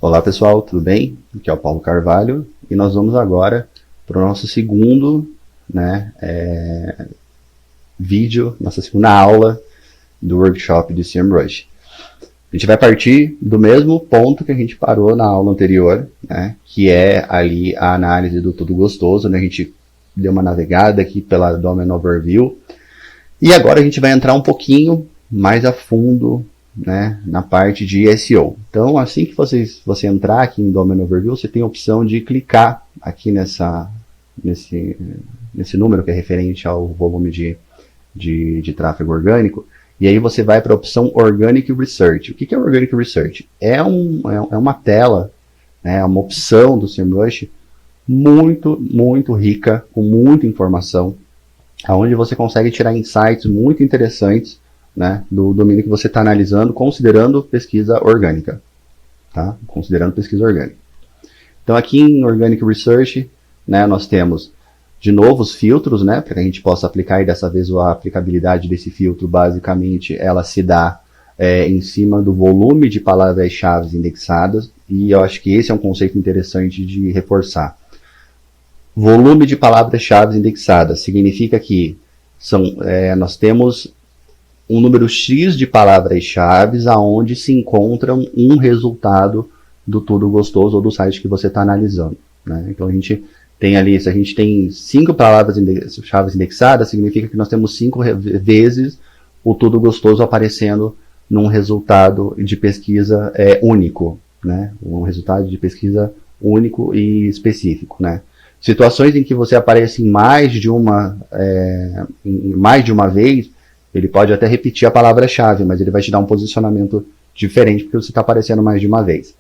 Olá pessoal, tudo bem? Aqui é o Paulo Carvalho e nós vamos agora para o nosso segundo vídeo, nossa segunda aula do workshop de SEMrush. A gente vai partir do mesmo ponto que a gente parou na aula anterior, né, que é ali a análise do tudo gostoso, né, a gente deu uma navegada aqui pela Domain Overview e agora a gente vai entrar um pouquinho mais a fundo, né, na parte de SEO. Então, assim que você entrar aqui em Domain Overview, você tem a opção de clicar aqui nesse número que é referente ao volume de tráfego orgânico, e aí você vai para a opção Organic Research. O que é Organic Research? É uma tela, né, uma opção do SEMrush muito rica, com muita informação, onde você consegue tirar insights muito interessantes, né, do domínio que você está analisando, considerando pesquisa orgânica. Tá? Considerando pesquisa orgânica. Então aqui em Organic Research, né, nós temos de novo os filtros, né, para que a gente possa aplicar, e dessa vez a aplicabilidade desse filtro, basicamente, ela se dá em cima do volume de palavras-chave indexadas, e eu acho que esse é um conceito interessante de reforçar. Volume de palavras-chave indexadas significa que nós temos um número X de palavras-chave aonde se encontram um resultado do tudo gostoso ou do site que você está analisando, né? Então a gente tem ali, se a gente tem 5 palavras-chave indexadas, significa que nós temos 5 vezes o tudo gostoso aparecendo num resultado de pesquisa único, né? Um resultado de pesquisa único e específico, né? Situações em que você aparece em mais de uma vez, ele pode até repetir a palavra-chave, mas ele vai te dar um posicionamento diferente porque você está aparecendo mais de uma vez.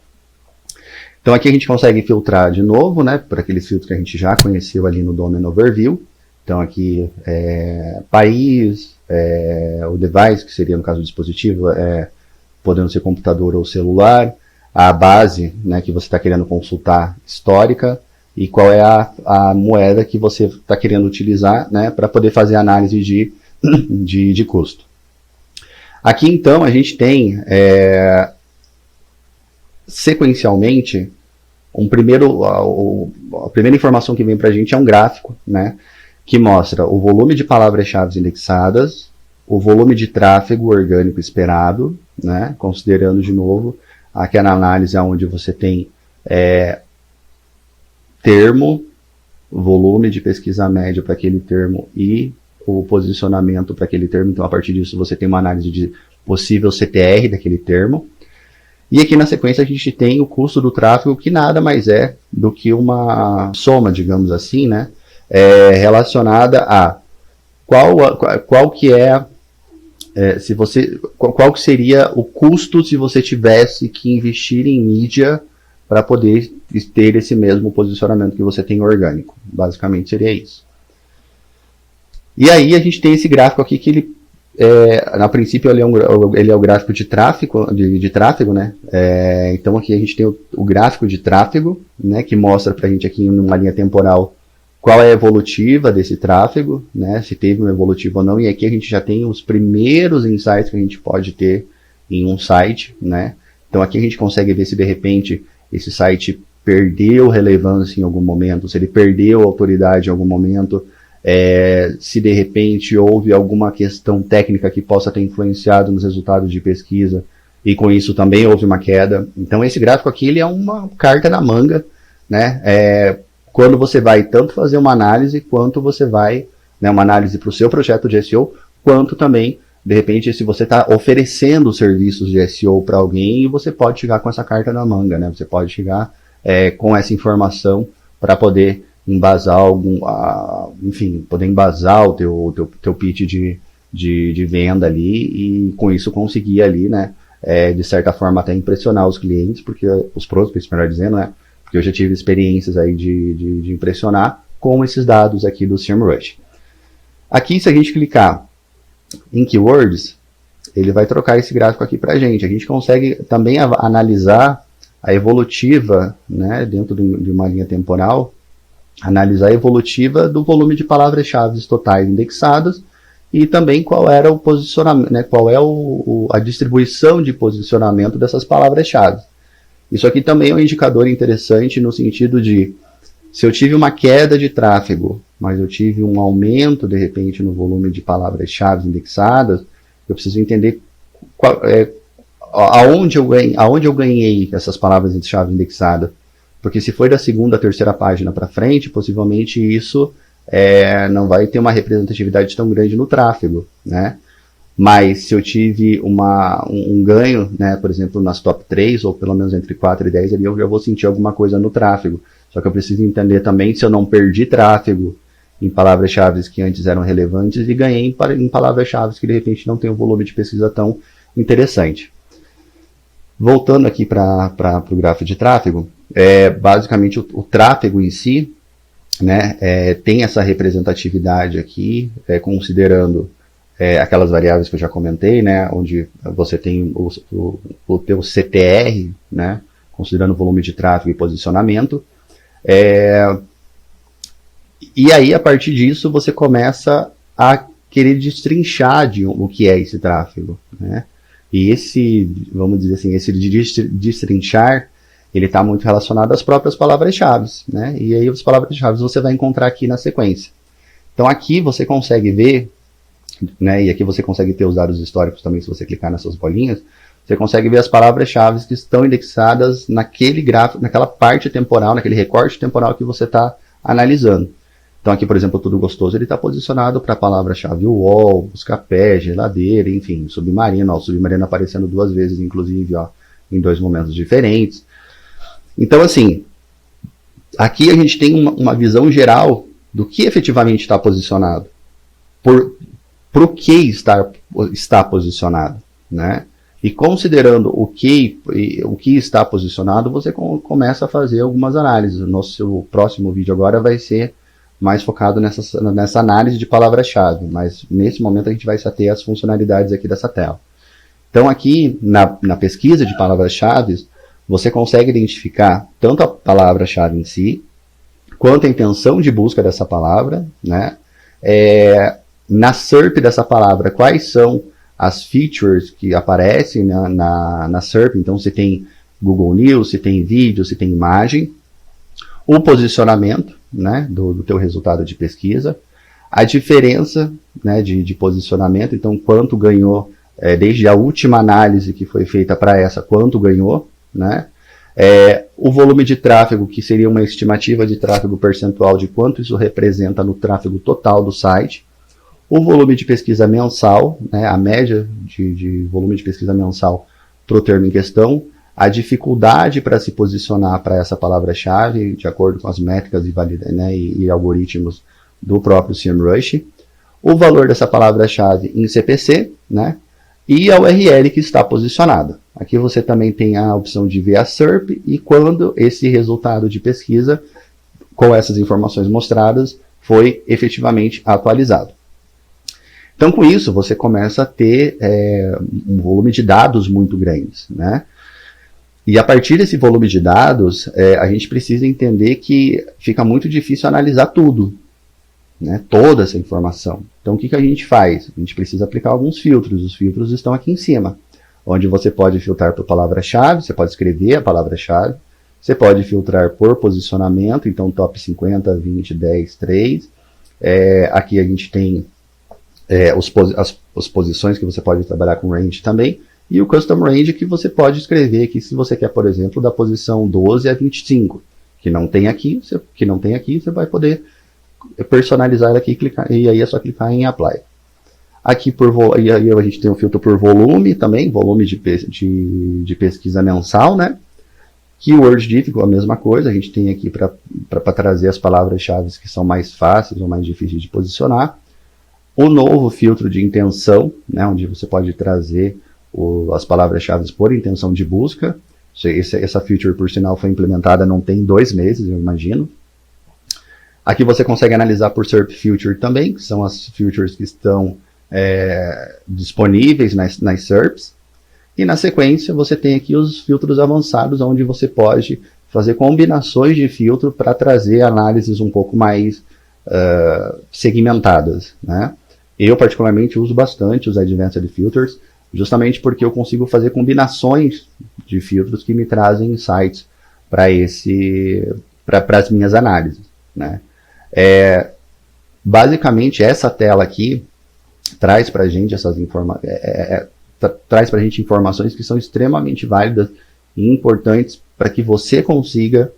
Então aqui a gente consegue filtrar de novo, né, por aqueles filtros que a gente já conheceu ali no Domain Overview. Então aqui país, o device, que seria no caso do dispositivo, podendo ser computador ou celular, a base, né, que você está querendo consultar histórica, e qual é a moeda que você está querendo utilizar, né, para poder fazer a análise de custo. Aqui então a gente tem sequencialmente a primeira informação que vem para a gente é um gráfico, né, que mostra o volume de palavras-chave indexadas, o volume de tráfego orgânico esperado, né, considerando de novo aquela análise onde você tem termo, volume de pesquisa média para aquele termo e o posicionamento para aquele termo. Então a partir disso você tem uma análise de possível CTR daquele termo. E aqui na sequência a gente tem o custo do tráfego, que nada mais é do que uma soma, digamos assim, né, relacionada a qual que seria o custo se você tivesse que investir em mídia para poder ter esse mesmo posicionamento que você tem orgânico. Basicamente seria isso. E aí a gente tem esse gráfico aqui que ele, a princípio ele é o gráfico de tráfego, né? Então aqui a gente tem o gráfico de tráfego, né, que mostra para a gente aqui numa linha temporal qual é a evolutiva desse tráfego, né, se teve uma evolutiva ou não. E aqui a gente já tem os primeiros insights que a gente pode ter em um site, né? Então aqui a gente consegue ver se de repente esse site perdeu relevância em algum momento, se ele perdeu autoridade em algum momento, se de repente houve alguma questão técnica que possa ter influenciado nos resultados de pesquisa e com isso também houve uma queda. Então esse gráfico aqui ele é uma carta na manga, né? Quando você vai tanto fazer uma análise, quanto você vai, né, uma análise para o seu projeto de SEO, quanto também, de repente, se você está oferecendo serviços de SEO para alguém, você pode chegar com essa carta na manga, né? Você pode chegar com essa informação para poder embasar poder embasar o teu pitch de venda ali, e com isso conseguir ali, né, de certa forma até impressionar os clientes, porque os prospects, melhor dizendo, né, porque eu já tive experiências aí de impressionar com esses dados aqui do SEMrush. Aqui, se a gente clicar em Keywords, ele vai trocar esse gráfico aqui para a gente consegue também analisar a evolutiva, né, dentro de uma linha temporal, analisar a evolutiva do volume de palavras-chave totais indexadas e também qual era o posicionamento, né, qual é a distribuição de posicionamento dessas palavras-chave. Isso aqui também é um indicador interessante no sentido de, se eu tive uma queda de tráfego, mas eu tive um aumento, de repente, no volume de palavras-chave indexadas, eu preciso entender aonde eu ganhei essas palavras-chave indexadas. Porque se foi da segunda à terceira página para frente, possivelmente isso não vai ter uma representatividade tão grande no tráfego, né? Mas se eu tive um ganho, né, por exemplo, nas top 3, ou pelo menos entre 4 e 10, ali eu já vou sentir alguma coisa no tráfego. Só que eu preciso entender também se eu não perdi tráfego em palavras-chave que antes eram relevantes e ganhei em palavras-chave que de repente não tem um volume de pesquisa tão interessante. Voltando aqui para o gráfico de tráfego, basicamente o tráfego em si, né, tem essa representatividade aqui, considerando aquelas variáveis que eu já comentei, né, onde você tem o teu CTR, né, considerando o volume de tráfego e posicionamento. E aí, a partir disso, você começa a querer destrinchar o que é esse tráfego, né? E esse, vamos dizer assim, esse destrinchar, ele está muito relacionado às próprias palavras-chave, né? E aí as palavras-chave você vai encontrar aqui na sequência. Então aqui você consegue ver, né? E aqui você consegue ter os dados históricos também, se você clicar nessas bolinhas, você consegue ver as palavras-chave que estão indexadas naquele gráfico, naquela parte temporal, naquele recorte temporal que você está analisando. Então aqui, por exemplo, Tudo Gostoso, ele está posicionado para a palavra-chave UOL, Buscapé, geladeira, enfim, submarino. Ó, o submarino aparecendo 2 vezes, inclusive, ó, em 2 momentos diferentes. Então, assim, aqui a gente tem uma visão geral do que efetivamente está posicionado, por o que está posicionado, né? E considerando o que está posicionado, você começa a fazer algumas análises. O nosso próximo vídeo agora vai ser mais focado nessa análise de palavra-chave, mas nesse momento a gente vai saber as funcionalidades aqui dessa tela. Então aqui, na pesquisa de palavras-chave, você consegue identificar tanto a palavra-chave em si, quanto a intenção de busca dessa palavra, né? Na SERP dessa palavra, quais são as features que aparecem na SERP, então se tem Google News, se tem vídeo, se tem imagem, o posicionamento, né, do teu resultado de pesquisa, a diferença, né, de posicionamento, então quanto ganhou, desde a última análise que foi feita para essa, quanto ganhou, né, o volume de tráfego, que seria uma estimativa de tráfego percentual de quanto isso representa no tráfego total do site, o volume de pesquisa mensal, né, a média de volume de pesquisa mensal para o termo em questão, a dificuldade para se posicionar para essa palavra-chave, de acordo com as métricas e algoritmos do próprio SEMrush, o valor dessa palavra-chave em CPC, né, e a URL que está posicionada. Aqui você também tem a opção de ver a SERP e quando esse resultado de pesquisa, com essas informações mostradas, foi efetivamente atualizado. Então, com isso, você começa a ter um volume de dados muito grandes, né? E a partir desse volume de dados, a gente precisa entender que fica muito difícil analisar tudo, né? Toda essa informação. Então, o que a gente faz? A gente precisa aplicar alguns filtros. Os filtros estão aqui em cima, onde você pode filtrar por palavra-chave, você pode escrever a palavra-chave, você pode filtrar por posicionamento, então top 50, 20, 10, 3. Aqui a gente tem as posições que você pode trabalhar com range também, e o Custom Range que você pode escrever aqui se você quer, por exemplo, da posição 12 a 25, que não tem aqui, você vai poder personalizar aqui e aí é só clicar em Apply. Aqui e aí a gente tem um filtro por volume também, volume de pesquisa mensal, né? Keyword Difficult, a mesma coisa, a gente tem aqui para trazer as palavras-chave que são mais fáceis ou mais difíceis de posicionar. O novo filtro de intenção, né, onde você pode trazer as palavras-chave por intenção de busca. Essa feature, por sinal, foi implementada não tem 2 meses, eu imagino. Aqui você consegue analisar por SERP Feature também, que são as features que estão disponíveis nas SERPs. E na sequência você tem aqui os filtros avançados, onde você pode fazer combinações de filtro para trazer análises um pouco mais segmentadas, né? Eu particularmente uso bastante os Advanced Filters. justamente porque eu consigo fazer combinações de filtros que me trazem insights para as minhas análises, né? Basicamente, essa tela aqui traz para a gente traz para a gente informações que são extremamente válidas e importantes para que você consiga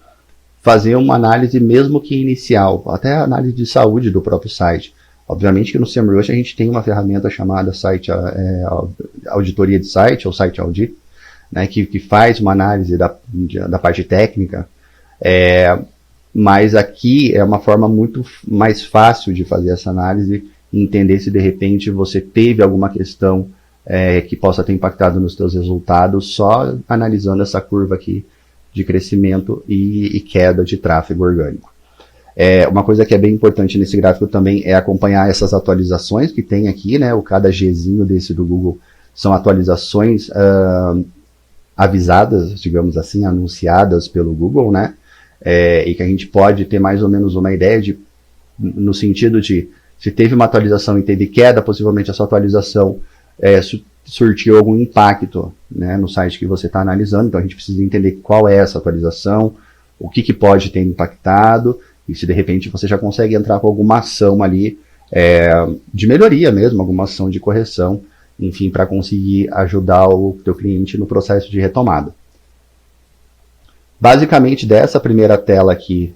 fazer uma análise mesmo que inicial, até a análise de saúde do próprio site. Obviamente que no SEMrush a gente tem uma ferramenta chamada auditoria de site, ou Site Audit, né, que faz uma análise da parte técnica, mas aqui é uma forma muito mais fácil de fazer essa análise e entender se de repente você teve alguma questão que possa ter impactado nos seus resultados, só analisando essa curva aqui de crescimento e queda de tráfego orgânico. Uma coisa que é bem importante nesse gráfico também é acompanhar essas atualizações que tem aqui, né? Cada Gzinho desse do Google são atualizações avisadas, digamos assim, anunciadas pelo Google, né? E que a gente pode ter mais ou menos uma ideia no sentido de se teve uma atualização e teve queda, possivelmente essa atualização surtiu algum impacto, né, no site que você está analisando. Então a gente precisa entender qual é essa atualização, o que pode ter impactado, e se de repente você já consegue entrar com alguma ação ali de melhoria mesmo, alguma ação de correção, enfim, para conseguir ajudar o teu cliente no processo de retomada. Basicamente, dessa primeira tela aqui,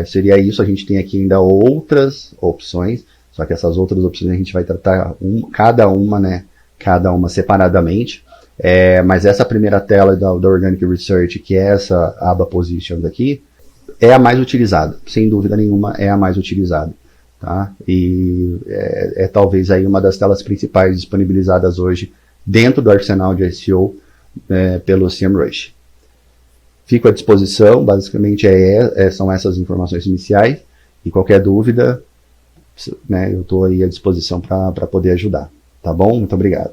seria isso. A gente tem aqui ainda outras opções, só que essas outras opções a gente vai tratar cada uma separadamente. Mas essa primeira tela da Organic Research, que é essa aba Positions aqui, é a mais utilizada. Sem dúvida nenhuma, é a mais utilizada. Tá? E talvez aí uma das telas principais disponibilizadas hoje dentro do arsenal de SEO pelo SEMrush. Fico à disposição, basicamente são essas informações iniciais, e qualquer dúvida, né, eu estou aí à disposição para poder ajudar. Tá bom? Muito obrigado.